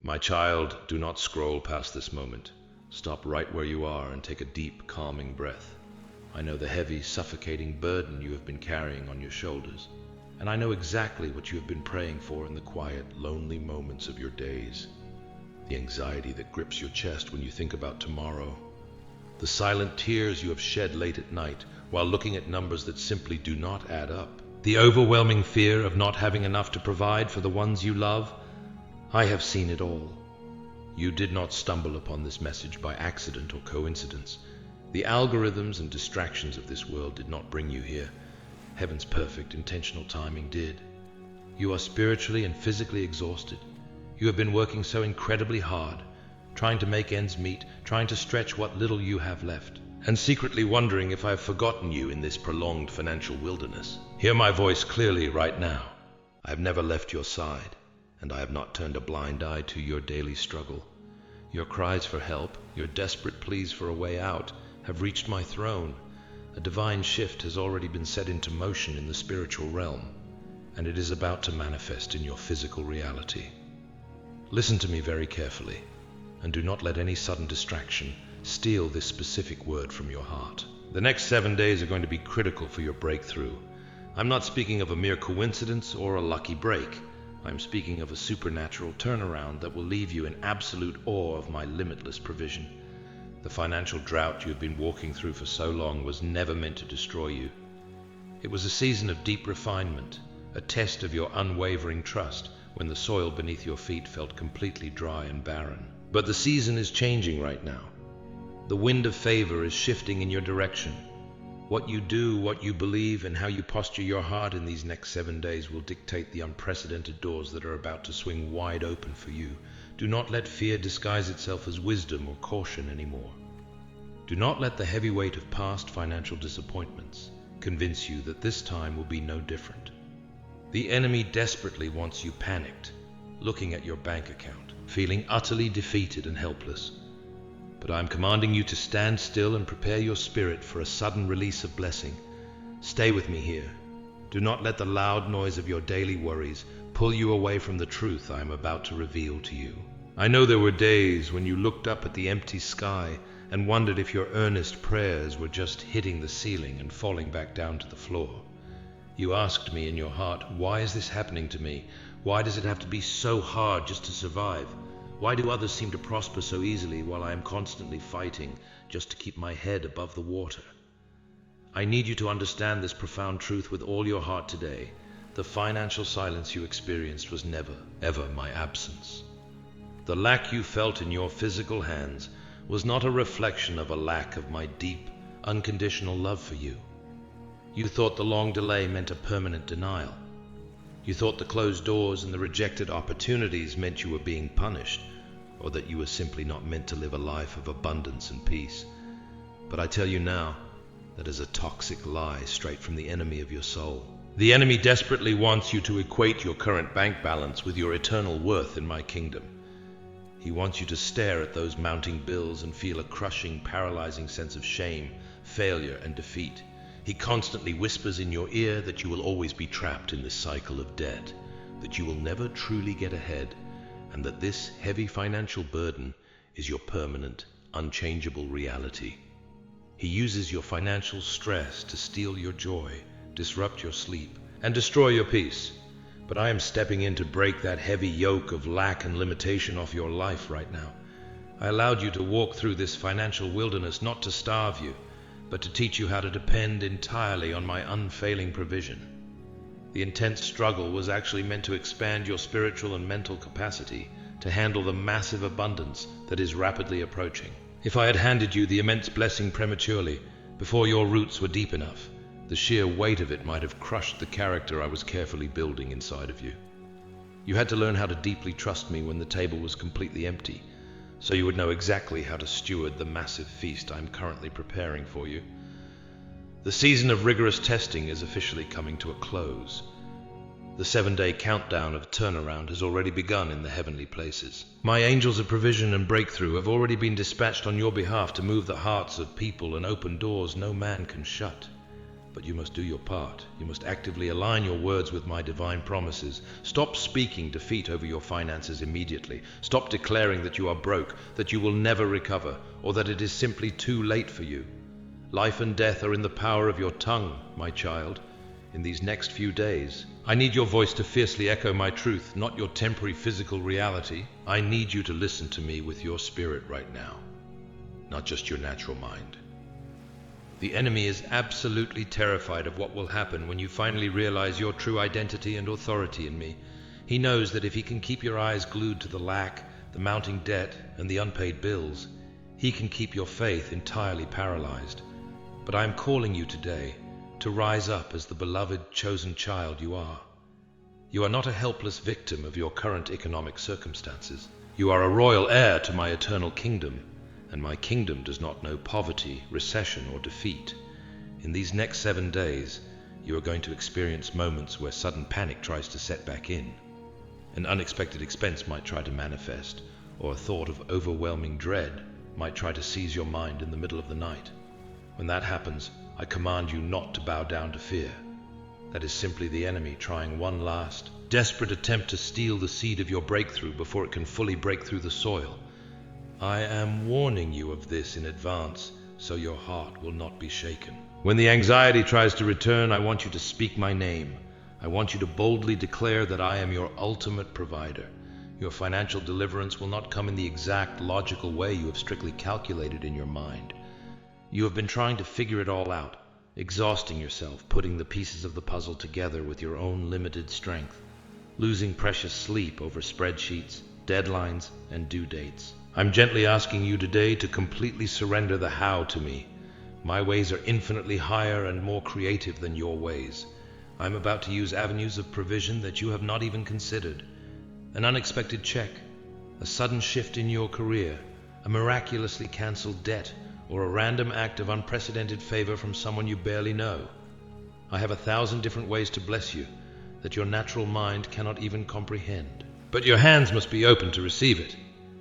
My child, do not scroll past this moment. Stop right where you are and take a deep, calming breath. I know the heavy, suffocating burden you have been carrying on your shoulders, and I know exactly what you have been praying for in the quiet, lonely moments of your days. The anxiety that grips your chest when you think about tomorrow. The silent tears you have shed late at night while looking at numbers that simply do not add up. The overwhelming fear of not having enough to provide for the ones you love. I have seen it all. You did not stumble upon this message by accident or coincidence. The algorithms and distractions of this world did not bring you here. Heaven's perfect, intentional timing did. You are spiritually and physically exhausted. You have been working so incredibly hard, trying to make ends meet, trying to stretch what little you have left, and secretly wondering if I have forgotten you in this prolonged financial wilderness. Hear my voice clearly right now. I have never left your side, and I have not turned a blind eye to your daily struggle. Your cries for help, your desperate pleas for a way out, have reached my throne. A divine shift has already been set into motion in the spiritual realm, and it is about to manifest in your physical reality. Listen to me very carefully, and do not let any sudden distraction steal this specific word from your heart. The next 7 days are going to be critical for your breakthrough. I'm not speaking of a mere coincidence or a lucky break. I'm speaking of a supernatural turnaround that will leave you in absolute awe of my limitless provision. The financial drought you have been walking through for so long was never meant to destroy you. It was a season of deep refinement, a test of your unwavering trust when the soil beneath your feet felt completely dry and barren. But the season is changing right now. The wind of favor is shifting in your direction. What you do, what you believe, and how you posture your heart in these next 7 days will dictate the unprecedented doors that are about to swing wide open for you. Do not let fear disguise itself as wisdom or caution anymore. Do not let the heavy weight of past financial disappointments convince you that this time will be no different. The enemy desperately wants you panicked, looking at your bank account, feeling utterly defeated and helpless. But I am commanding you to stand still and prepare your spirit for a sudden release of blessing. Stay with me here. Do not let the loud noise of your daily worries pull you away from the truth I am about to reveal to you. I know there were days when you looked up at the empty sky and wondered if your earnest prayers were just hitting the ceiling and falling back down to the floor. You asked me in your heart, why is this happening to me? Why does it have to be so hard just to survive? Why do others seem to prosper so easily while I am constantly fighting just to keep my head above the water? I need you to understand this profound truth with all your heart today. The financial silence you experienced was never, ever my absence. The lack you felt in your physical hands was not a reflection of a lack of my deep, unconditional love for you. You thought the long delay meant a permanent denial. You thought the closed doors and the rejected opportunities meant you were being punished, or that you were simply not meant to live a life of abundance and peace. But I tell you now, that is a toxic lie straight from the enemy of your soul. The enemy desperately wants you to equate your current bank balance with your eternal worth in my kingdom. He wants you to stare at those mounting bills and feel a crushing, paralyzing sense of shame, failure, and defeat. He constantly whispers in your ear that you will always be trapped in this cycle of debt, that you will never truly get ahead, and that this heavy financial burden is your permanent, unchangeable reality. He uses your financial stress to steal your joy, disrupt your sleep, and destroy your peace. But I am stepping in to break that heavy yoke of lack and limitation off your life right now. I allowed you to walk through this financial wilderness not to starve you, but to teach you how to depend entirely on my unfailing provision. The intense struggle was actually meant to expand your spiritual and mental capacity to handle the massive abundance that is rapidly approaching. If I had handed you the immense blessing prematurely, before your roots were deep enough, the sheer weight of it might have crushed the character I was carefully building inside of you. You had to learn how to deeply trust me when the table was completely empty, so you would know exactly how to steward the massive feast I'm currently preparing for you. The season of rigorous testing is officially coming to a close. The 7-day countdown of turnaround has already begun in the heavenly places. My angels of provision and breakthrough have already been dispatched on your behalf to move the hearts of people and open doors no man can shut. But you must do your part. You must actively align your words with my divine promises. Stop speaking defeat over your finances immediately. Stop declaring that you are broke, that you will never recover, or that it is simply too late for you. Life and death are in the power of your tongue, my child. In these next few days, I need your voice to fiercely echo my truth, not your temporary physical reality. I need you to listen to me with your spirit right now, not just your natural mind. The enemy is absolutely terrified of what will happen when you finally realize your true identity and authority in me. He knows that if he can keep your eyes glued to the lack, the mounting debt, and the unpaid bills, he can keep your faith entirely paralyzed. But I am calling you today to rise up as the beloved, chosen child you are. You are not a helpless victim of your current economic circumstances. You are a royal heir to my eternal kingdom, and my kingdom does not know poverty, recession, or defeat. In these next 7 days, you are going to experience moments where sudden panic tries to set back in. An unexpected expense might try to manifest, or a thought of overwhelming dread might try to seize your mind in the middle of the night. When that happens, I command you not to bow down to fear. That is simply the enemy trying one last, desperate attempt to steal the seed of your breakthrough before it can fully break through the soil. I am warning you of this in advance, so your heart will not be shaken. When the anxiety tries to return, I want you to speak my name. I want you to boldly declare that I am your ultimate provider. Your financial deliverance will not come in the exact logical way you have strictly calculated in your mind. You have been trying to figure it all out, exhausting yourself, putting the pieces of the puzzle together with your own limited strength, losing precious sleep over spreadsheets, deadlines, and due dates. I'm gently asking you today to completely surrender the how to me. My ways are infinitely higher and more creative than your ways. I'm about to use avenues of provision that you have not even considered. An unexpected check, a sudden shift in your career, a miraculously canceled debt, or a random act of unprecedented favor from someone you barely know. I have 1,000 different ways to bless you that your natural mind cannot even comprehend. But your hands must be open to receive it.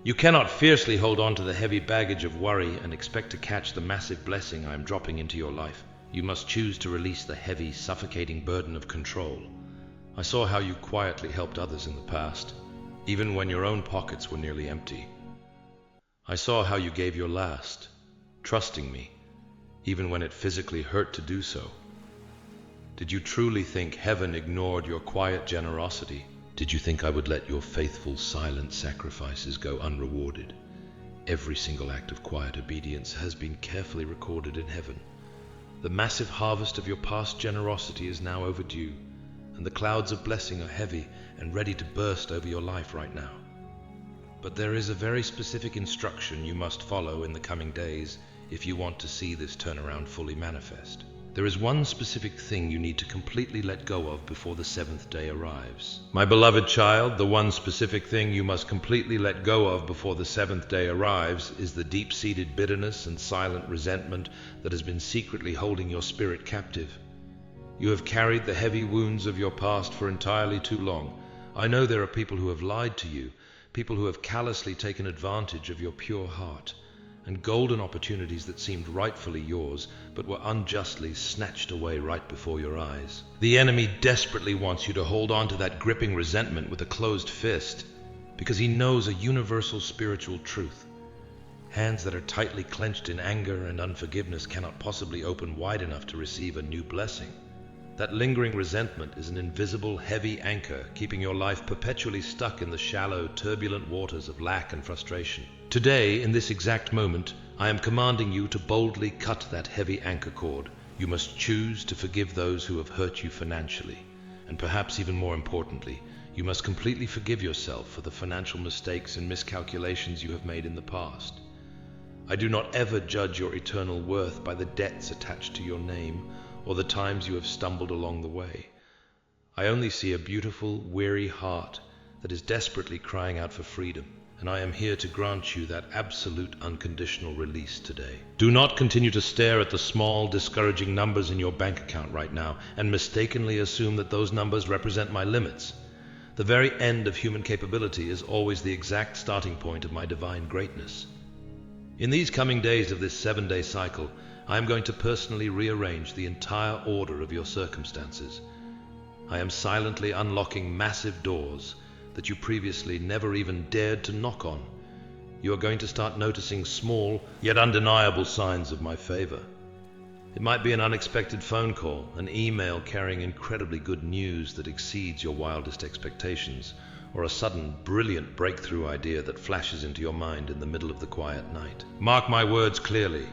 You cannot fiercely hold on to the heavy baggage of worry and expect to catch the massive blessing I am dropping into your life. You must choose to release the heavy, suffocating burden of control. I saw how you quietly helped others in the past, even when your own pockets were nearly empty. I saw how you gave your last, trusting me, even when it physically hurt to do so. Did you truly think heaven ignored your quiet generosity? Did you think I would let your faithful, silent sacrifices go unrewarded? Every single act of quiet obedience has been carefully recorded in heaven. The massive harvest of your past generosity is now overdue, and the clouds of blessing are heavy and ready to burst over your life right now. But there is a very specific instruction you must follow in the coming days if you want to see this turnaround fully manifest. There is one specific thing you need to completely let go of before the 7th day arrives. My beloved child, the one specific thing you must completely let go of before the 7th day arrives is the deep-seated bitterness and silent resentment that has been secretly holding your spirit captive. You have carried the heavy wounds of your past for entirely too long. I know there are people who have lied to you, people who have callously taken advantage of your pure heart, and golden opportunities that seemed rightfully yours, but were unjustly snatched away right before your eyes. The enemy desperately wants you to hold on to that gripping resentment with a closed fist, because he knows a universal spiritual truth. Hands that are tightly clenched in anger and unforgiveness cannot possibly open wide enough to receive a new blessing. That lingering resentment is an invisible, heavy anchor, keeping your life perpetually stuck in the shallow, turbulent waters of lack and frustration. Today, in this exact moment, I am commanding you to boldly cut that heavy anchor cord. You must choose to forgive those who have hurt you financially. And perhaps even more importantly, you must completely forgive yourself for the financial mistakes and miscalculations you have made in the past. I do not ever judge your eternal worth by the debts attached to your name, or the times you have stumbled along the way. I only see a beautiful, weary heart that is desperately crying out for freedom, and I am here to grant you that absolute unconditional release today. Do not continue to stare at the small, discouraging numbers in your bank account right now and mistakenly assume that those numbers represent my limits. The very end of human capability is always the exact starting point of my divine greatness. In these coming days of this 7-day cycle, I am going to personally rearrange the entire order of your circumstances. I am silently unlocking massive doors that you previously never even dared to knock on. You are going to start noticing small, yet undeniable signs of my favor. It might be an unexpected phone call, an email carrying incredibly good news that exceeds your wildest expectations, or a sudden, brilliant breakthrough idea that flashes into your mind in the middle of the quiet night. Mark my words clearly.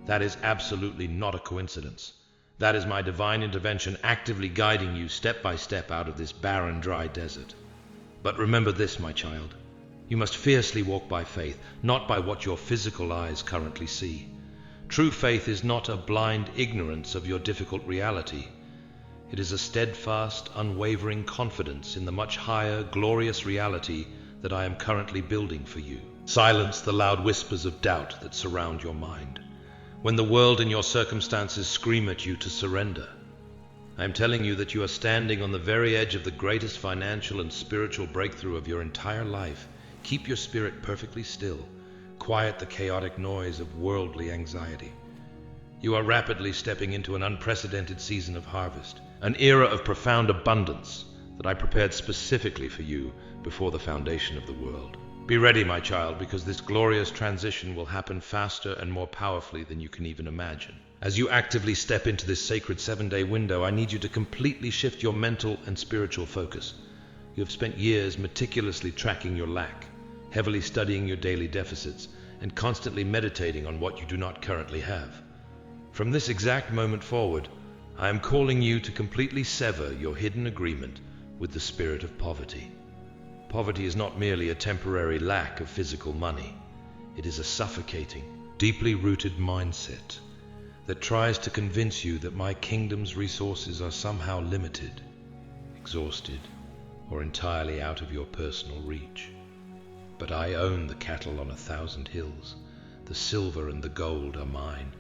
That is absolutely not a coincidence. That is my divine intervention actively guiding you step by step out of this barren, dry desert. But remember this, my child. You must fiercely walk by faith, not by what your physical eyes currently see. True faith is not a blind ignorance of your difficult reality. It is a steadfast, unwavering confidence in the much higher, glorious reality that I am currently building for you. Silence the loud whispers of doubt that surround your mind. When the world and your circumstances scream at you to surrender, I am telling you that you are standing on the very edge of the greatest financial and spiritual breakthrough of your entire life. Keep your spirit perfectly still. Quiet the chaotic noise of worldly anxiety. You are rapidly stepping into an unprecedented season of harvest, an era of profound abundance that I prepared specifically for you before the foundation of the world. Be ready, my child, because this glorious transition will happen faster and more powerfully than you can even imagine. As you actively step into this sacred 7-day window, I need you to completely shift your mental and spiritual focus. You have spent years meticulously tracking your lack, heavily studying your daily deficits, and constantly meditating on what you do not currently have. From this exact moment forward, I am calling you to completely sever your hidden agreement with the spirit of poverty. Poverty is not merely a temporary lack of physical money. It is a suffocating, deeply rooted mindset that tries to convince you that my kingdom's resources are somehow limited, exhausted, or entirely out of your personal reach. But I own the cattle on 1,000 hills. The silver and the gold are mine,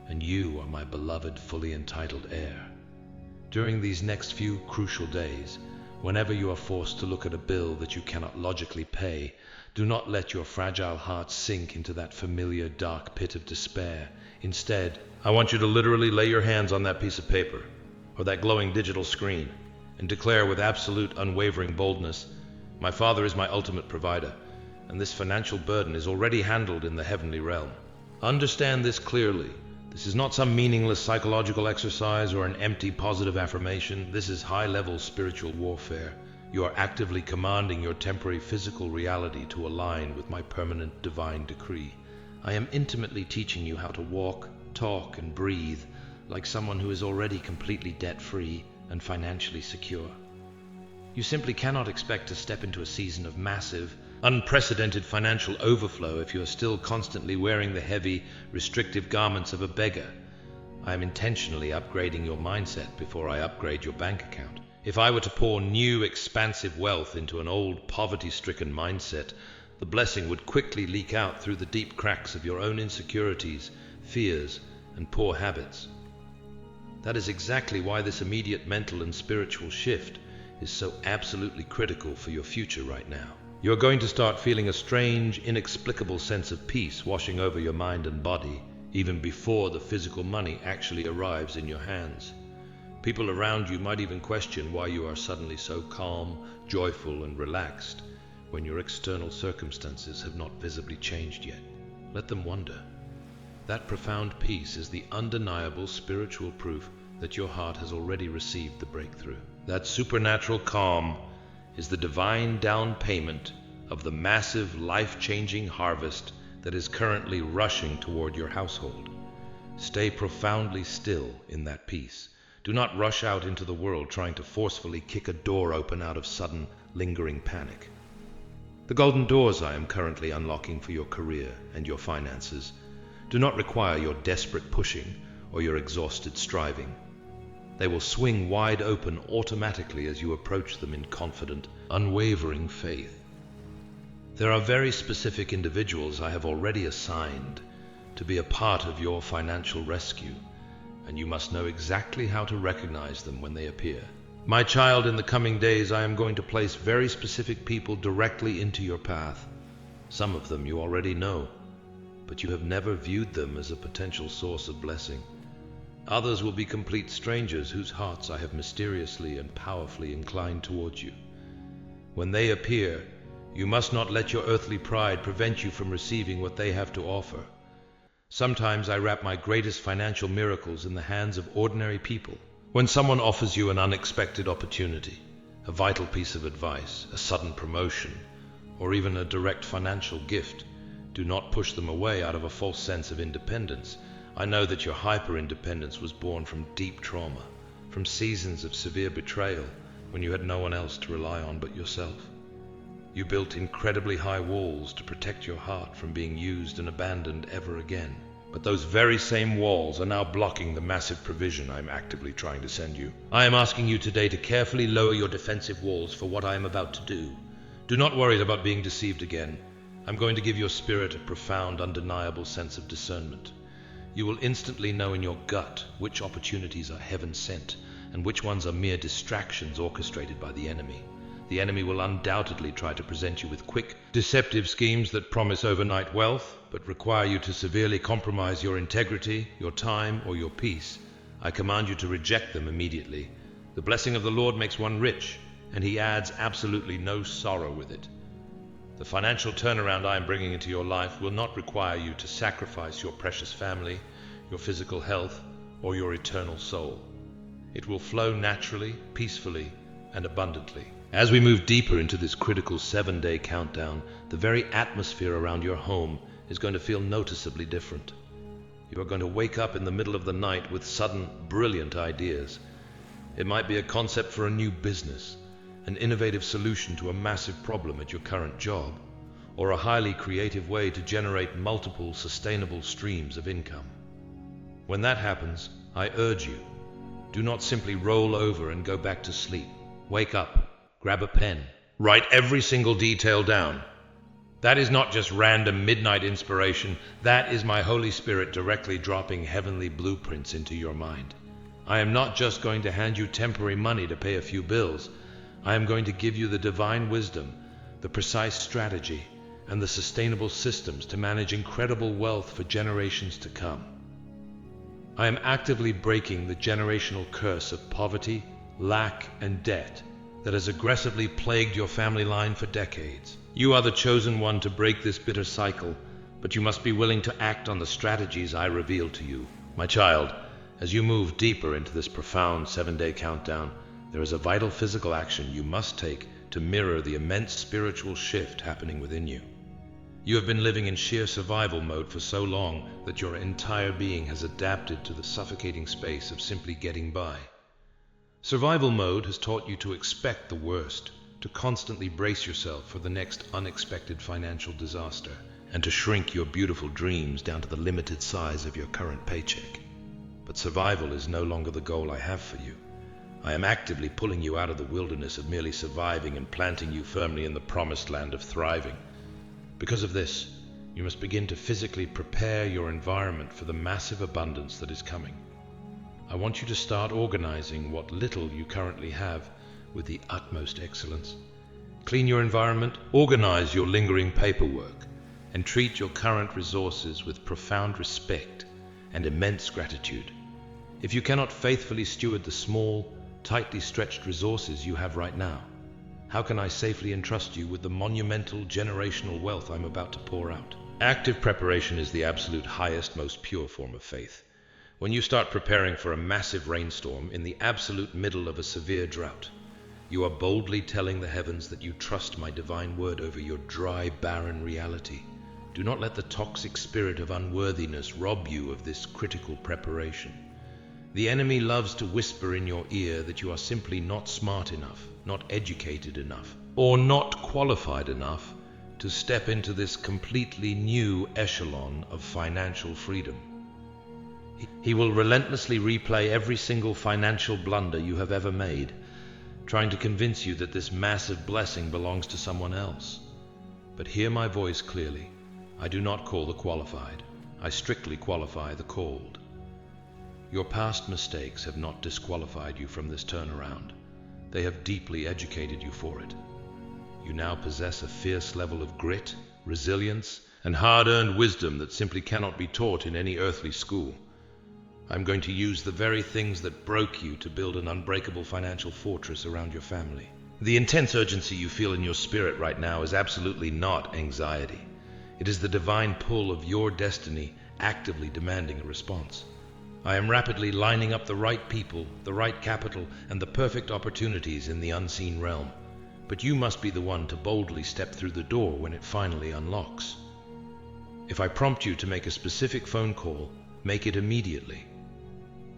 and you are my beloved, fully entitled heir. During these next few crucial days, whenever you are forced to look at a bill that you cannot logically pay, do not let your fragile heart sink into that familiar dark pit of despair. Instead, I want you to literally lay your hands on that piece of paper, or that glowing digital screen, and declare with absolute, unwavering boldness, my Father is my ultimate provider, and this financial burden is already handled in the heavenly realm. Understand this clearly. This is not some meaningless psychological exercise or an empty positive affirmation. This is high-level spiritual warfare. You are actively commanding your temporary physical reality to align with my permanent divine decree. I am intimately teaching you how to walk, talk, and breathe like someone who is already completely debt-free and financially secure. You simply cannot expect to step into a season of massive, unprecedented financial overflow if you are still constantly wearing the heavy, restrictive garments of a beggar. I am intentionally upgrading your mindset before I upgrade your bank account. If I were to pour new, expansive wealth into an old, poverty-stricken mindset, the blessing would quickly leak out through the deep cracks of your own insecurities, fears, and poor habits. That is exactly why this immediate mental and spiritual shift is so absolutely critical for your future right now. You are going to start feeling a strange, inexplicable sense of peace washing over your mind and body, even before the physical money actually arrives in your hands. People around you might even question why you are suddenly so calm, joyful, and relaxed when your external circumstances have not visibly changed yet. Let them wonder. That profound peace is the undeniable spiritual proof that your heart has already received the breakthrough. That supernatural calm is the divine down payment of the massive, life-changing harvest that is currently rushing toward your household. Stay profoundly still in that peace. Do not rush out into the world trying to forcefully kick a door open out of sudden, lingering panic. The golden doors I am currently unlocking for your career and your finances do not require your desperate pushing or your exhausted striving. They will swing wide open automatically as you approach them in confident, unwavering faith. There are very specific individuals I have already assigned to be a part of your financial rescue, and you must know exactly how to recognize them when they appear. My child, in the coming days, I am going to place very specific people directly into your path. Some of them you already know. but you have never viewed them as a potential source of blessing. Others will be complete strangers whose hearts I have mysteriously and powerfully inclined towards you. When they appear, you must not let your earthly pride prevent you from receiving what they have to offer. Sometimes I wrap my greatest financial miracles in the hands of ordinary people. When someone offers you an unexpected opportunity, a vital piece of advice, a sudden promotion, or even a direct financial gift, do not push them away out of a false sense of independence. I know that your hyper-independence was born from deep trauma, from seasons of severe betrayal when you had no one else to rely on but yourself. You built incredibly high walls to protect your heart from being used and abandoned ever again. But those very same walls are now blocking the massive provision I'm actively trying to send you. I am asking you today to carefully lower your defensive walls for what I am about to do. Do not worry about being deceived again. I'm going to give your spirit a profound, undeniable sense of discernment. You will instantly know in your gut which opportunities are heaven-sent and which ones are mere distractions orchestrated by the enemy. The enemy will undoubtedly try to present you with quick, deceptive schemes that promise overnight wealth, but require you to severely compromise your integrity, your time, or your peace. I command you to reject them immediately. The blessing of the Lord makes one rich, and he adds absolutely no sorrow with it. The financial turnaround I am bringing into your life will not require you to sacrifice your precious family, your physical health, or your eternal soul. It will flow naturally, peacefully, and abundantly. As we move deeper into this critical 7-day countdown, the very atmosphere around your home is going to feel noticeably different. You are going to wake up in the middle of the night with sudden, brilliant ideas. It might be a concept for a new business, an innovative solution to a massive problem at your current job, or a highly creative way to generate multiple sustainable streams of income. When that happens, I urge you, do not simply roll over and go back to sleep. Wake up. Grab a pen. Write every single detail down. That is not just random midnight inspiration. That is my Holy Spirit directly dropping heavenly blueprints into your mind. I am not just going to hand you temporary money to pay a few bills. I am going to give you the divine wisdom, the precise strategy, and the sustainable systems to manage incredible wealth for generations to come. I am actively breaking the generational curse of poverty, lack, and debt that has aggressively plagued your family line for decades. You are the chosen one to break this bitter cycle, but you must be willing to act on the strategies I reveal to you. My child, as you move deeper into this profound 7-day countdown, there is a vital physical action you must take to mirror the immense spiritual shift happening within you. You have been living in sheer survival mode for so long that your entire being has adapted to the suffocating space of simply getting by. Survival mode has taught you to expect the worst, to constantly brace yourself for the next unexpected financial disaster, and to shrink your beautiful dreams down to the limited size of your current paycheck. But survival is no longer the goal I have for you. I am actively pulling you out of the wilderness of merely surviving and planting you firmly in the promised land of thriving. Because of this, you must begin to physically prepare your environment for the massive abundance that is coming. I want you to start organizing what little you currently have with the utmost excellence. Clean your environment, organize your lingering paperwork, and treat your current resources with profound respect and immense gratitude. If you cannot faithfully steward the small, tightly stretched resources you have right now, how can I safely entrust you with the monumental generational wealth I'm about to pour out? Active preparation is the absolute highest, most pure form of faith. When you start preparing for a massive rainstorm in the absolute middle of a severe drought, you are boldly telling the heavens that you trust my divine word over your dry, barren reality. Do not let the toxic spirit of unworthiness rob you of this critical preparation. The enemy loves to whisper in your ear that you are simply not smart enough, not educated enough, or not qualified enough to step into this completely new echelon of financial freedom. He will relentlessly replay every single financial blunder you have ever made, trying to convince you that this massive blessing belongs to someone else. But hear my voice clearly. I do not call the qualified. I strictly qualify the called. Your past mistakes have not disqualified you from this turnaround. They have deeply educated you for it. You now possess a fierce level of grit, resilience, and hard-earned wisdom that simply cannot be taught in any earthly school. I'm going to use the very things that broke you to build an unbreakable financial fortress around your family. The intense urgency you feel in your spirit right now is absolutely not anxiety. It is the divine pull of your destiny actively demanding a response. I am rapidly lining up the right people, the right capital, and the perfect opportunities in the unseen realm. But you must be the one to boldly step through the door when it finally unlocks. If I prompt you to make a specific phone call, make it immediately.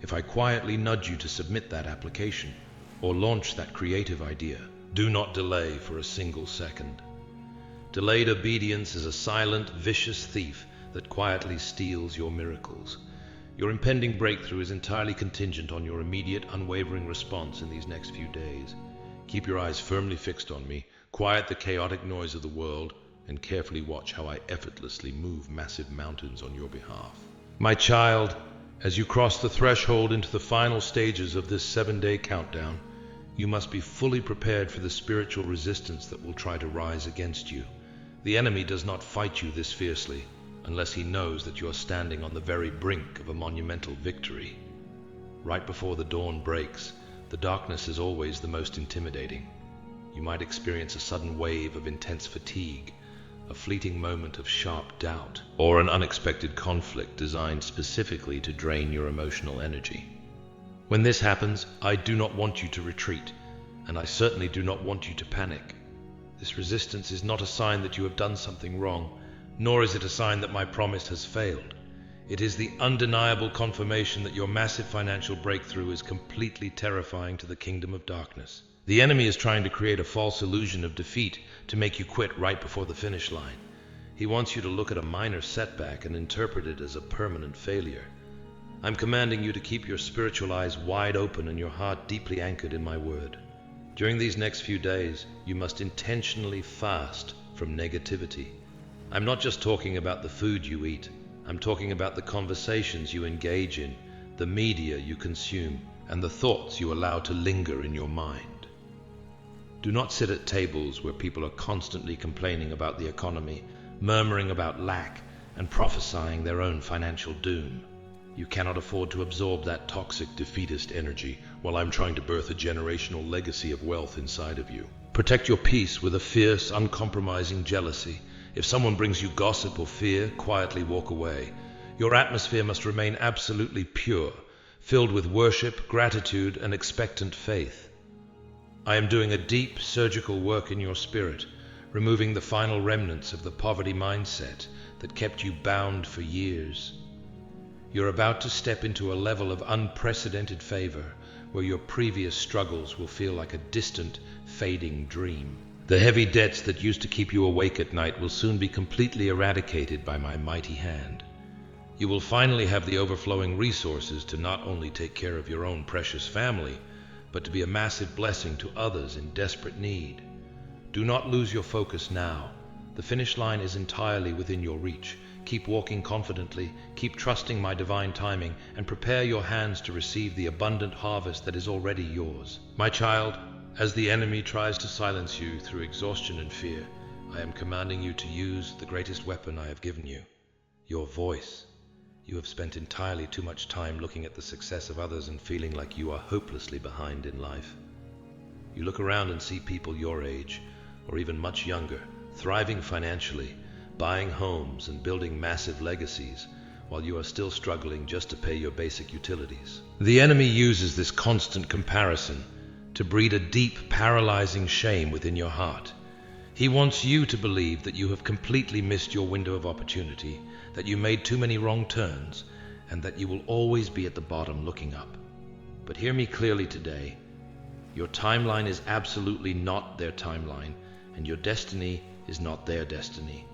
If I quietly nudge you to submit that application or launch that creative idea, do not delay for a single second. Delayed obedience is a silent, vicious thief that quietly steals your miracles. Your impending breakthrough is entirely contingent on your immediate, unwavering response in these next few days. Keep your eyes firmly fixed on me, quiet the chaotic noise of the world, and carefully watch how I effortlessly move massive mountains on your behalf. My child, as you cross the threshold into the final stages of this 7-day countdown, you must be fully prepared for the spiritual resistance that will try to rise against you. The enemy does not fight you this fiercely unless he knows that you are standing on the very brink of a monumental victory. Right before the dawn breaks, the darkness is always the most intimidating. You might experience a sudden wave of intense fatigue, a fleeting moment of sharp doubt, or an unexpected conflict designed specifically to drain your emotional energy. When this happens, I do not want you to retreat, and I certainly do not want you to panic. This resistance is not a sign that you have done something wrong, nor is it a sign that my promise has failed. It is the undeniable confirmation that your massive financial breakthrough is completely terrifying to the kingdom of darkness. The enemy is trying to create a false illusion of defeat to make you quit right before the finish line. He wants you to look at a minor setback and interpret it as a permanent failure. I'm commanding you to keep your spiritual eyes wide open and your heart deeply anchored in my word. During these next few days, you must intentionally fast from negativity. I'm not just talking about the food you eat. I'm talking about the conversations you engage in, the media you consume, and the thoughts you allow to linger in your mind. Do not sit at tables where people are constantly complaining about the economy, murmuring about lack, and prophesying their own financial doom. You cannot afford to absorb that toxic, defeatist energy while I'm trying to birth a generational legacy of wealth inside of you. Protect your peace with a fierce, uncompromising jealousy. If someone brings you gossip or fear, quietly walk away. Your atmosphere must remain absolutely pure, filled with worship, gratitude, and expectant faith. I am doing a deep, surgical work in your spirit, removing the final remnants of the poverty mindset that kept you bound for years. You're about to step into a level of unprecedented favor where your previous struggles will feel like a distant, fading dream. The heavy debts that used to keep you awake at night will soon be completely eradicated by my mighty hand. You will finally have the overflowing resources to not only take care of your own precious family, but to be a massive blessing to others in desperate need. Do not lose your focus now. The finish line is entirely within your reach. Keep walking confidently, keep trusting my divine timing, and prepare your hands to receive the abundant harvest that is already yours. My child, as the enemy tries to silence you through exhaustion and fear, I am commanding you to use the greatest weapon I have given you, your voice. You have spent entirely too much time looking at the success of others and feeling like you are hopelessly behind in life. You look around and see people your age, or even much younger, thriving financially, buying homes and building massive legacies, while you are still struggling just to pay your basic utilities. The enemy uses this constant comparison to breed a deep, paralyzing shame within your heart. He wants you to believe that you have completely missed your window of opportunity, that you made too many wrong turns, and that you will always be at the bottom looking up. But hear me clearly today. Your timeline is absolutely not their timeline, and your destiny is not their destiny.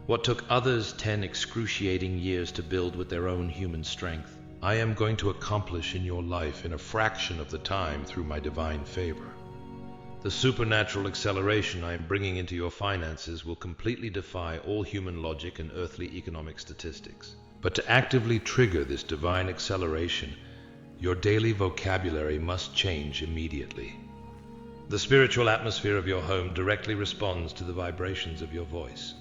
What took others 10 excruciating years to build with their own human strength, I am going to accomplish in your life in a fraction of the time through my divine favor. The supernatural acceleration I am bringing into your finances will completely defy all human logic and earthly economic statistics. But to actively trigger this divine acceleration, your daily vocabulary must change immediately. The spiritual atmosphere of your home directly responds to the vibrations of your voice.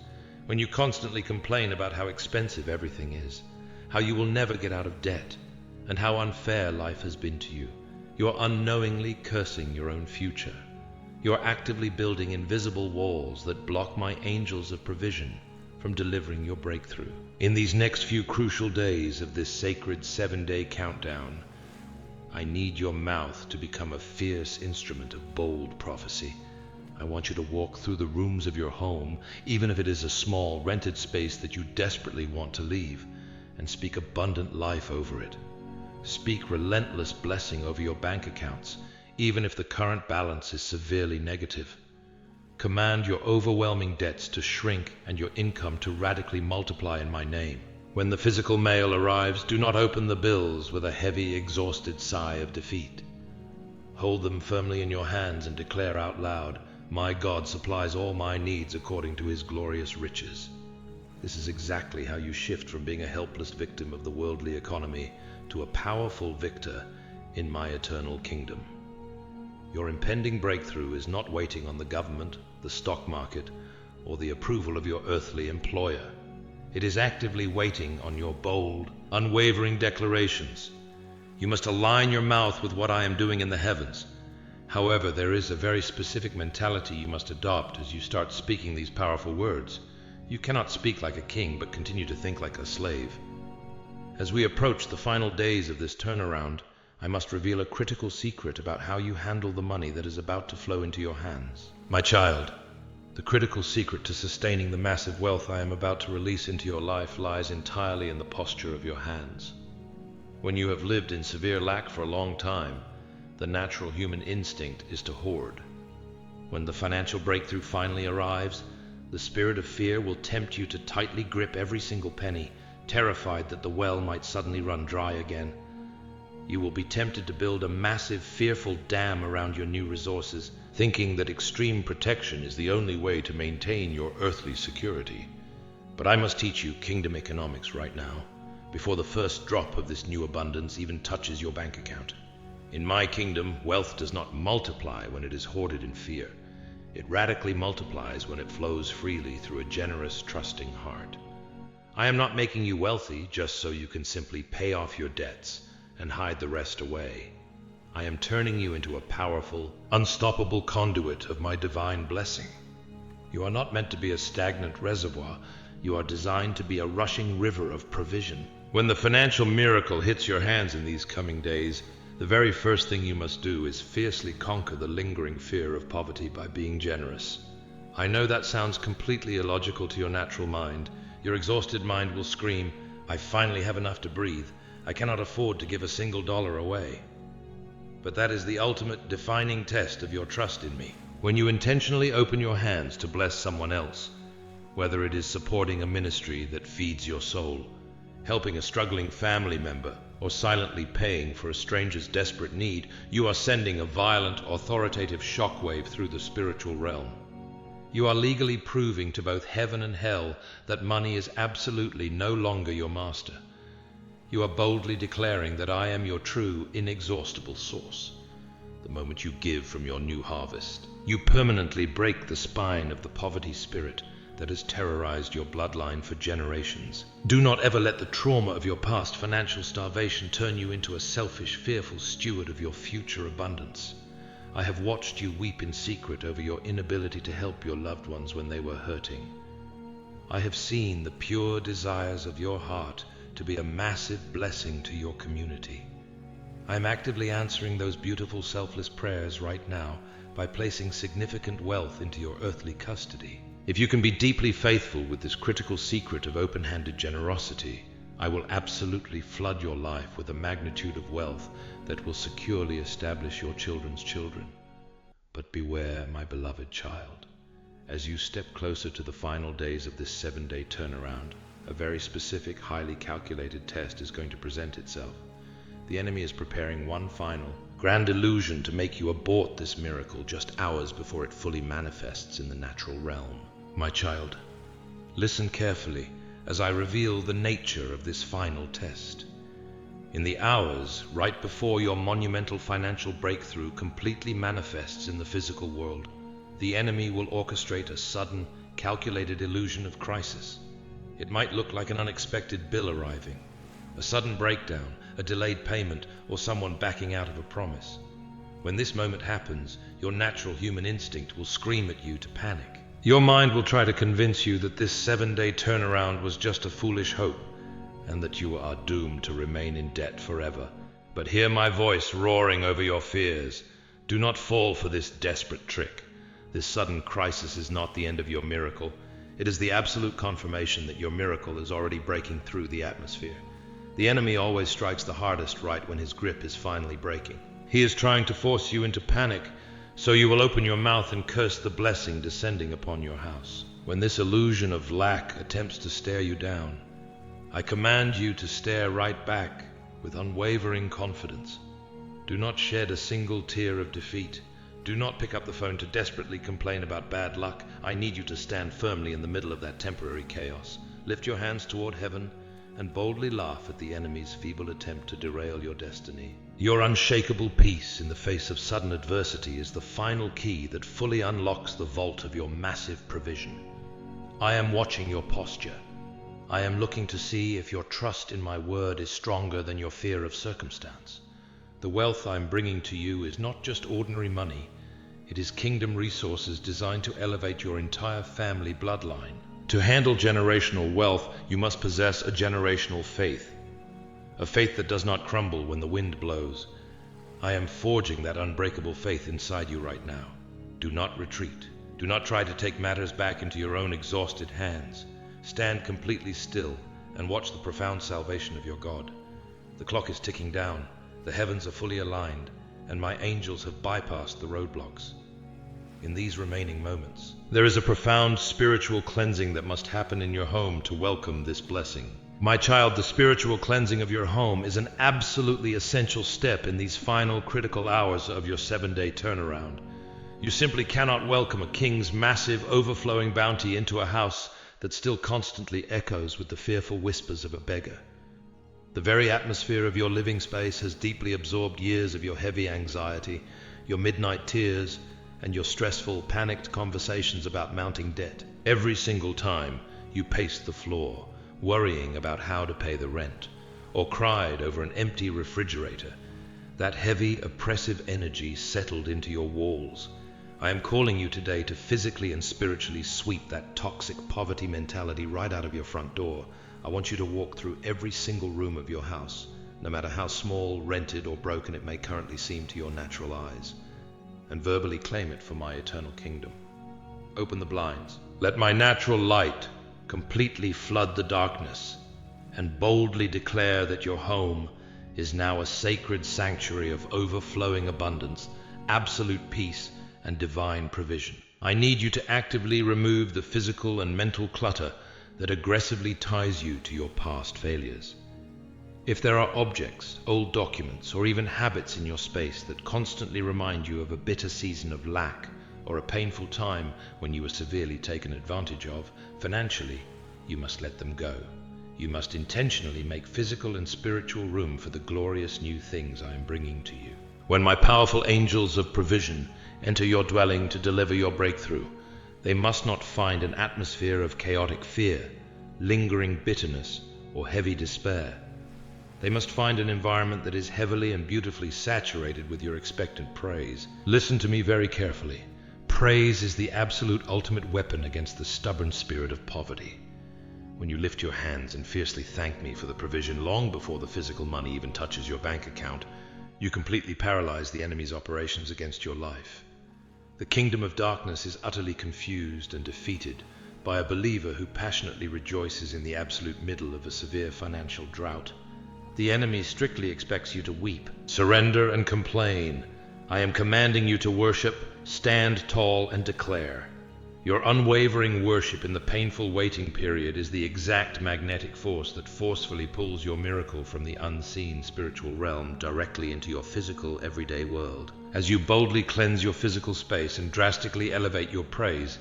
when you constantly complain about how expensive everything is, how you will never get out of debt, and how unfair life has been to you, you are unknowingly cursing your own future. You are actively building invisible walls that block my angels of provision from delivering your breakthrough. In these next few crucial days of this sacred 7-day countdown, I need your mouth to become a fierce instrument of bold prophecy. I want you to walk through the rooms of your home, even if it is a small rented space that you desperately want to leave, and speak abundant life over it. Speak relentless blessing over your bank accounts, even if the current balance is severely negative. Command your overwhelming debts to shrink and your income to radically multiply in my name. When the physical mail arrives, do not open the bills with a heavy, exhausted sigh of defeat. Hold them firmly in your hands and declare out loud, "My God supplies all my needs according to his glorious riches." This is exactly how you shift from being a helpless victim of the worldly economy to a powerful victor in my eternal kingdom. Your impending breakthrough is not waiting on the government, the stock market, or the approval of your earthly employer. It is actively waiting on your bold, unwavering declarations. You must align your mouth with what I am doing in the heavens. However, there is a very specific mentality you must adopt as you start speaking these powerful words. You cannot speak like a king, but continue to think like a slave. As we approach the final days of this turnaround, I must reveal a critical secret about how you handle the money that is about to flow into your hands. My child, the critical secret to sustaining the massive wealth I am about to release into your life lies entirely in the posture of your hands. When you have lived in severe lack for a long time, the natural human instinct is to hoard. When the financial breakthrough finally arrives, the spirit of fear will tempt you to tightly grip every single penny, terrified that the well might suddenly run dry again. You will be tempted to build a massive, fearful dam around your new resources, thinking that extreme protection is the only way to maintain your earthly security. But I must teach you kingdom economics right now, before the first drop of this new abundance even touches your bank account. In my kingdom, wealth does not multiply when it is hoarded in fear. It radically multiplies when it flows freely through a generous, trusting heart. I am not making you wealthy just so you can simply pay off your debts and hide the rest away. I am turning you into a powerful, unstoppable conduit of my divine blessing. You are not meant to be a stagnant reservoir. You are designed to be a rushing river of provision. When the financial miracle hits your hands in these coming days, the very first thing you must do is fiercely conquer the lingering fear of poverty by being generous. I know that sounds completely illogical to your natural mind. Your exhausted mind will scream, "I finally have enough to breathe. I cannot afford to give a single dollar away." But that is the ultimate defining test of your trust in me. When you intentionally open your hands to bless someone else, whether it is supporting a ministry that feeds your soul, helping a struggling family member, or silently paying for a stranger's desperate need, you are sending a violent, authoritative shockwave through the spiritual realm. You are legally proving to both heaven and hell that money is absolutely no longer your master. You are boldly declaring that I am your true, inexhaustible source. The moment you give from your new harvest, you permanently break the spine of the poverty spirit that has terrorized your bloodline for generations. Do not ever let the trauma of your past financial starvation turn you into a selfish, fearful steward of your future abundance. I have watched you weep in secret over your inability to help your loved ones when they were hurting. I have seen the pure desires of your heart to be a massive blessing to your community. I am actively answering those beautiful, selfless prayers right now by placing significant wealth into your earthly custody. If you can be deeply faithful with this critical secret of open-handed generosity, I will absolutely flood your life with a magnitude of wealth that will securely establish your children's children. But beware, my beloved child. As you step closer to the final days of this 7-day turnaround, a very specific, highly calculated test is going to present itself. The enemy is preparing one final, grand illusion to make you abort this miracle just hours before it fully manifests in the natural realm. My child, listen carefully as I reveal the nature of this final test. In the hours right before your monumental financial breakthrough completely manifests in the physical world, the enemy will orchestrate a sudden, calculated illusion of crisis. It might look like an unexpected bill arriving, a sudden breakdown, a delayed payment, or someone backing out of a promise. When this moment happens, your natural human instinct will scream at you to panic. Your mind will try to convince you that this 7-day turnaround was just a foolish hope, and that you are doomed to remain in debt forever. But hear my voice roaring over your fears. Do not fall for this desperate trick. This sudden crisis is not the end of your miracle. It is the absolute confirmation that your miracle is already breaking through the atmosphere. The enemy always strikes the hardest right when his grip is finally breaking. He is trying to force you into panic, so you will open your mouth and curse the blessing descending upon your house. When this illusion of lack attempts to stare you down, I command you to stare right back with unwavering confidence. Do not shed a single tear of defeat. Do not pick up the phone to desperately complain about bad luck. I need you to stand firmly in the middle of that temporary chaos. Lift your hands toward heaven and boldly laugh at the enemy's feeble attempt to derail your destiny. Your unshakable peace in the face of sudden adversity is the final key that fully unlocks the vault of your massive provision. I am watching your posture. I am looking to see if your trust in my word is stronger than your fear of circumstance. The wealth I'm bringing to you is not just ordinary money. It is kingdom resources designed to elevate your entire family bloodline. To handle generational wealth, you must possess a generational faith, a faith that does not crumble when the wind blows. I am forging that unbreakable faith inside you right now. Do not retreat. Do not try to take matters back into your own exhausted hands. Stand completely still and watch the profound salvation of your God. The clock is ticking down, the heavens are fully aligned, and my angels have bypassed the roadblocks. In these remaining moments, there is a profound spiritual cleansing that must happen in your home to welcome this blessing. My child, the spiritual cleansing of your home is an absolutely essential step in these final critical hours of your 7-day turnaround. You simply cannot welcome a king's massive, overflowing bounty into a house that still constantly echoes with the fearful whispers of a beggar. The very atmosphere of your living space has deeply absorbed years of your heavy anxiety, your midnight tears, and your stressful, panicked conversations about mounting debt. Every single time you paced the floor, worrying about how to pay the rent, or cried over an empty refrigerator, that heavy, oppressive energy settled into your walls. I am calling you today to physically and spiritually sweep that toxic poverty mentality right out of your front door. I want you to walk through every single room of your house, no matter how small, rented, or broken it may currently seem to your natural eyes, and verbally claim it for my eternal kingdom. Open the blinds. Let my natural light completely flood the darkness, and boldly declare that your home is now a sacred sanctuary of overflowing abundance, absolute peace, and divine provision. I need you to actively remove the physical and mental clutter that aggressively ties you to your past failures. If there are objects, old documents, or even habits in your space that constantly remind you of a bitter season of lack or a painful time when you were severely taken advantage of financially, you must let them go. You must intentionally make physical and spiritual room for the glorious new things I am bringing to you. When my powerful angels of provision enter your dwelling to deliver your breakthrough, they must not find an atmosphere of chaotic fear, lingering bitterness, or heavy despair. They must find an environment that is heavily and beautifully saturated with your expectant praise. Listen to me very carefully. Praise is the absolute ultimate weapon against the stubborn spirit of poverty. When you lift your hands and fiercely thank me for the provision long before the physical money even touches your bank account, you completely paralyze the enemy's operations against your life. The kingdom of darkness is utterly confused and defeated by a believer who passionately rejoices in the absolute middle of a severe financial drought. The enemy strictly expects you to weep, surrender, and complain. I am commanding you to worship, stand tall, and declare. Your unwavering worship in the painful waiting period is the exact magnetic force that forcefully pulls your miracle from the unseen spiritual realm directly into your physical, everyday world. As you boldly cleanse your physical space and drastically elevate your praise,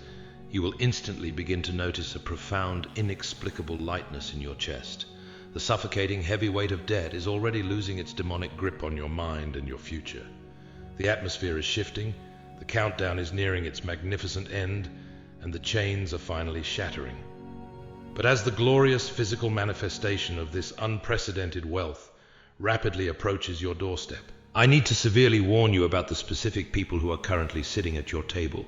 you will instantly begin to notice a profound, inexplicable lightness in your chest. The suffocating heavy weight of debt is already losing its demonic grip on your mind and your future. The atmosphere is shifting, the countdown is nearing its magnificent end, and the chains are finally shattering. But as the glorious physical manifestation of this unprecedented wealth rapidly approaches your doorstep, I need to severely warn you about the specific people who are currently sitting at your table.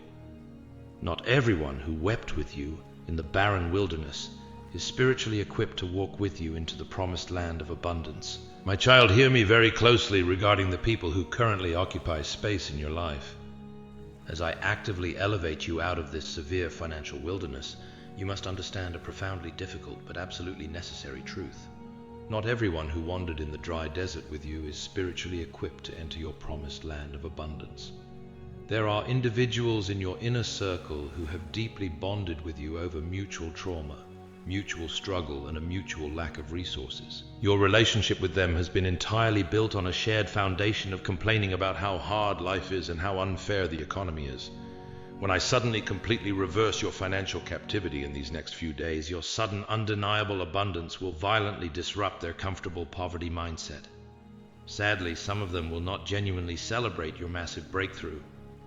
Not everyone who wept with you in the barren wilderness is spiritually equipped to walk with you into the promised land of abundance. My child, hear me very closely regarding the people who currently occupy space in your life. As I actively elevate you out of this severe financial wilderness, you must understand a profoundly difficult but absolutely necessary truth. Not everyone who wandered in the dry desert with you is spiritually equipped to enter your promised land of abundance. There are individuals in your inner circle who have deeply bonded with you over mutual trauma, mutual struggle, and a mutual lack of resources. Your relationship with them has been entirely built on a shared foundation of complaining about how hard life is and how unfair the economy is. When I suddenly completely reverse your financial captivity in these next few days, your sudden undeniable abundance will violently disrupt their comfortable poverty mindset. Sadly, some of them will not genuinely celebrate your massive breakthrough.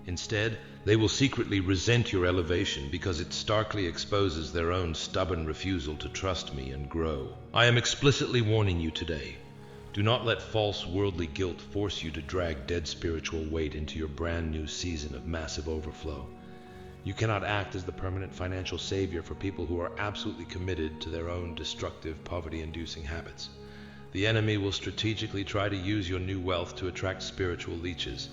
Instead, they will secretly resent your elevation because it starkly exposes their own stubborn refusal to trust me and grow. I am explicitly warning you today. Do not let false worldly guilt force you to drag dead spiritual weight into your brand new season of massive overflow. You cannot act as the permanent financial savior for people who are absolutely committed to their own destructive, poverty-inducing habits. The enemy will strategically try to use your new wealth to attract spiritual leeches,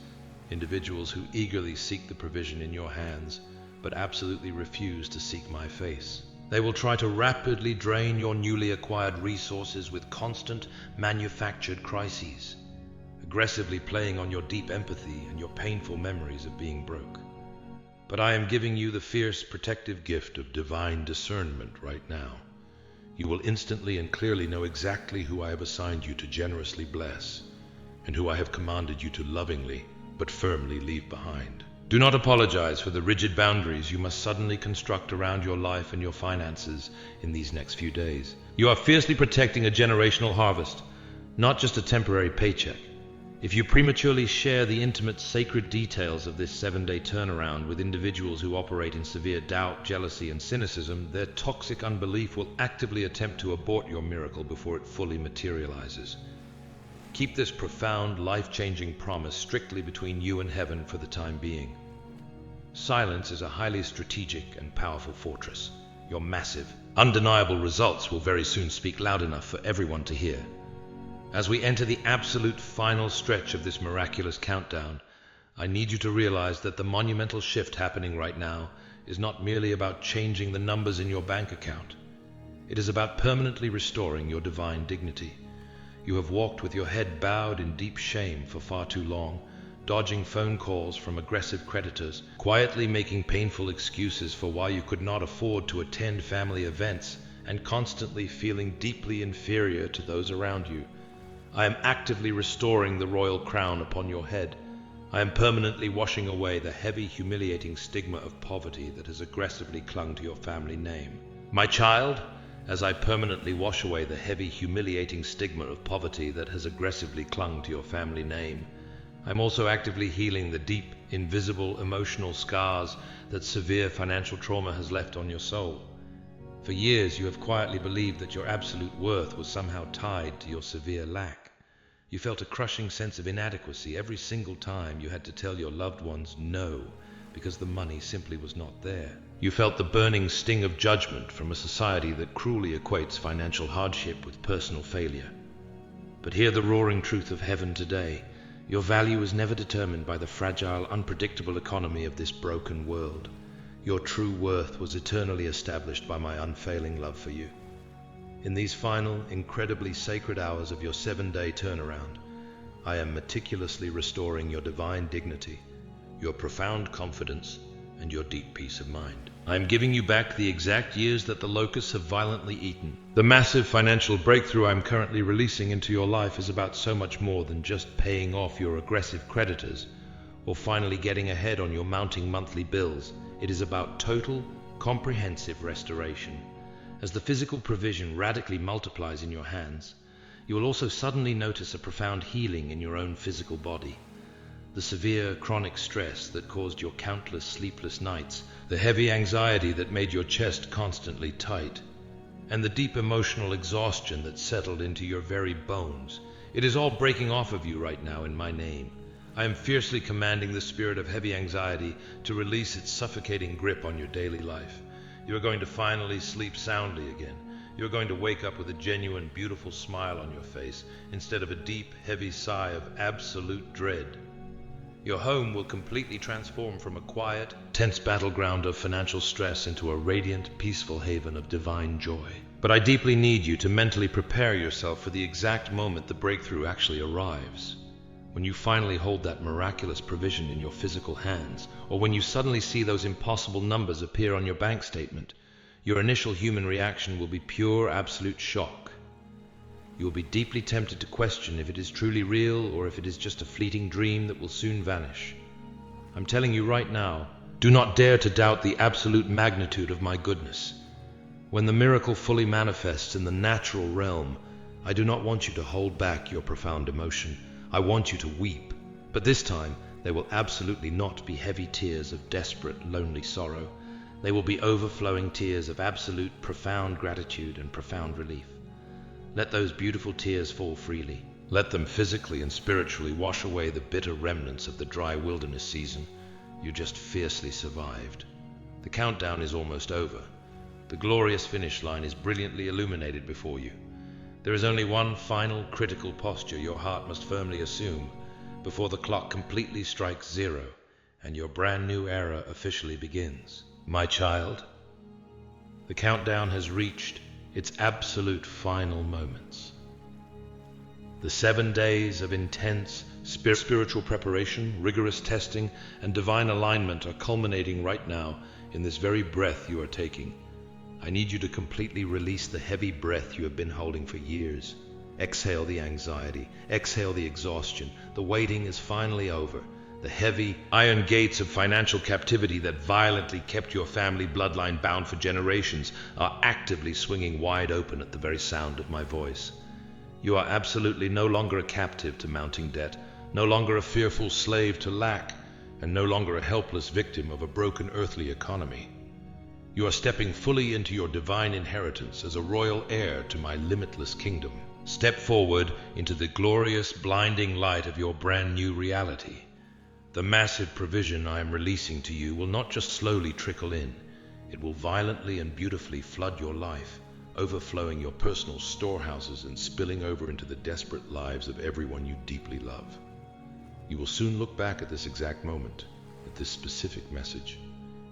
individuals who eagerly seek the provision in your hands, but absolutely refuse to seek my face. They will try to rapidly drain your newly acquired resources with constant, manufactured crises, aggressively playing on your deep empathy and your painful memories of being broke. But I am giving you the fierce, protective gift of divine discernment right now. You will instantly and clearly know exactly who I have assigned you to generously bless, and who I have commanded you to lovingly but firmly leave behind. Do not apologize for the rigid boundaries you must suddenly construct around your life and your finances in these next few days. You are fiercely protecting a generational harvest, not just a temporary paycheck. If you prematurely share the intimate, sacred details of this 7-day turnaround with individuals who operate in severe doubt, jealousy, and cynicism, their toxic unbelief will actively attempt to abort your miracle before it fully materializes. Keep this profound, life-changing promise strictly between you and heaven for the time being. Silence is a highly strategic and powerful fortress. Your massive, undeniable results will very soon speak loud enough for everyone to hear. As we enter the absolute final stretch of this miraculous countdown, I need you to realize that the monumental shift happening right now is not merely about changing the numbers in your bank account. It is about permanently restoring your divine dignity. You have walked with your head bowed in deep shame for far too long, dodging phone calls from aggressive creditors, quietly making painful excuses for why you could not afford to attend family events, and constantly feeling deeply inferior to those around you. I am actively restoring the royal crown upon your head. I am permanently washing away the heavy, humiliating stigma of poverty that has aggressively clung to your family name. My child, as I permanently wash away the heavy, humiliating stigma of poverty that has aggressively clung to your family name, I'm also actively healing the deep, invisible, emotional scars that severe financial trauma has left on your soul. For years, you have quietly believed that your absolute worth was somehow tied to your severe lack. You felt a crushing sense of inadequacy every single time you had to tell your loved ones no, because the money simply was not there. You felt the burning sting of judgment from a society that cruelly equates financial hardship with personal failure. But hear the roaring truth of heaven today. Your value was never determined by the fragile, unpredictable economy of this broken world. Your true worth was eternally established by my unfailing love for you. In these final, incredibly sacred hours of your 7-day turnaround, I am meticulously restoring your divine dignity, your profound confidence, and your deep peace of mind. I am giving you back the exact years that the locusts have violently eaten. The massive financial breakthrough I'm currently releasing into your life is about so much more than just paying off your aggressive creditors or finally getting ahead on your mounting monthly bills. It is about total, comprehensive restoration. As the physical provision radically multiplies in your hands, you will also suddenly notice a profound healing in your own physical body. the severe chronic stress that caused your countless sleepless nights, the heavy anxiety that made your chest constantly tight, and the deep emotional exhaustion that settled into your very bones. It is all breaking off of you right now in my name. I am fiercely commanding the spirit of heavy anxiety to release its suffocating grip on your daily life. You are going to finally sleep soundly again. You are going to wake up with a genuine, beautiful smile on your face instead of a deep, heavy sigh of absolute dread. Your home will completely transform from a quiet, tense battleground of financial stress into a radiant, peaceful haven of divine joy. But I deeply need you to mentally prepare yourself for the exact moment the breakthrough actually arrives. When you finally hold that miraculous provision in your physical hands, or when you suddenly see those impossible numbers appear on your bank statement, your initial human reaction will be pure, absolute shock. You will be deeply tempted to question if it is truly real or if it is just a fleeting dream that will soon vanish. I'm telling you right now, do not dare to doubt the absolute magnitude of my goodness. When the miracle fully manifests in the natural realm, I do not want you to hold back your profound emotion. I want you to weep. But this time, they will absolutely not be heavy tears of desperate, lonely sorrow. They will be overflowing tears of absolute, profound gratitude and profound relief. Let those beautiful tears fall freely. Let them physically and spiritually wash away the bitter remnants of the dry wilderness season you just fiercely survived. The countdown is almost over. The glorious finish line is brilliantly illuminated before you. There is only one final critical posture your heart must firmly assume before the clock completely strikes zero and your brand new era officially begins. My child, the countdown has reached its absolute final moments. The 7 days of intense spiritual preparation, rigorous testing, and divine alignment are culminating right now in this very breath you are taking. I need you to completely release the heavy breath you have been holding for years. Exhale the anxiety, exhale the exhaustion. The waiting is finally over. The heavy iron gates of financial captivity that violently kept your family bloodline bound for generations are actively swinging wide open at the very sound of my voice. You are absolutely no longer a captive to mounting debt, no longer a fearful slave to lack, and no longer a helpless victim of a broken earthly economy. You are stepping fully into your divine inheritance as a royal heir to my limitless kingdom. Step forward into the glorious, blinding light of your brand new reality. The massive provision I am releasing to you will not just slowly trickle in. It will violently and beautifully flood your life, overflowing your personal storehouses and spilling over into the desperate lives of everyone you deeply love. You will soon look back at this exact moment, at this specific message,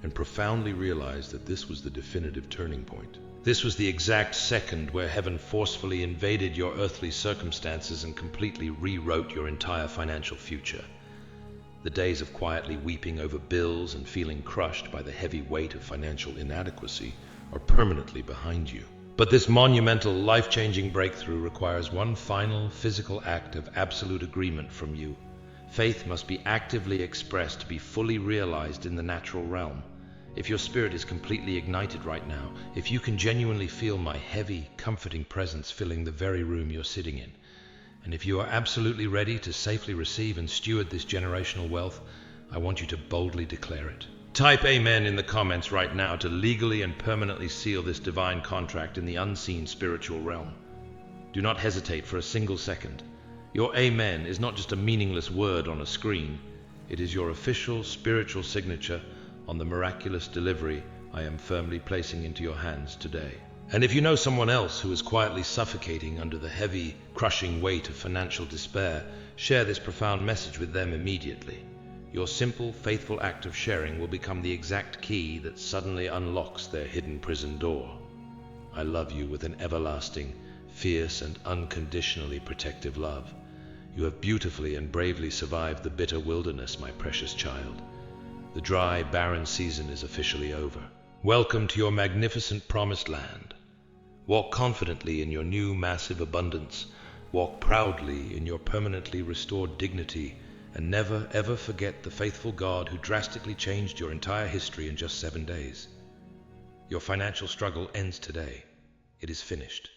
and profoundly realize that this was the definitive turning point. This was the exact second where heaven forcefully invaded your earthly circumstances and completely rewrote your entire financial future. The days of quietly weeping over bills and feeling crushed by the heavy weight of financial inadequacy are permanently behind you. But this monumental, life-changing breakthrough requires one final physical act of absolute agreement from you. Faith must be actively expressed to be fully realized in the natural realm. If your spirit is completely ignited right now, if you can genuinely feel my heavy, comforting presence filling the very room you're sitting in, and if you are absolutely ready to safely receive and steward this generational wealth, I want you to boldly declare it. Type Amen in the comments right now to legally and permanently seal this divine contract in the unseen spiritual realm. Do not hesitate for a single second. Your Amen is not just a meaningless word on a screen. It is your official spiritual signature on the miraculous delivery I am firmly placing into your hands today. And if you know someone else who is quietly suffocating under the heavy, crushing weight of financial despair, share this profound message with them immediately. Your simple, faithful act of sharing will become the exact key that suddenly unlocks their hidden prison door. I love you with an everlasting, fierce, and unconditionally protective love. You have beautifully and bravely survived the bitter wilderness, my precious child. The dry, barren season is officially over. Welcome to your magnificent promised land. Walk confidently in your new massive abundance. Walk proudly in your permanently restored dignity, and never ever forget the faithful God who drastically changed your entire history in just 7 days. Your financial struggle ends today. It is finished.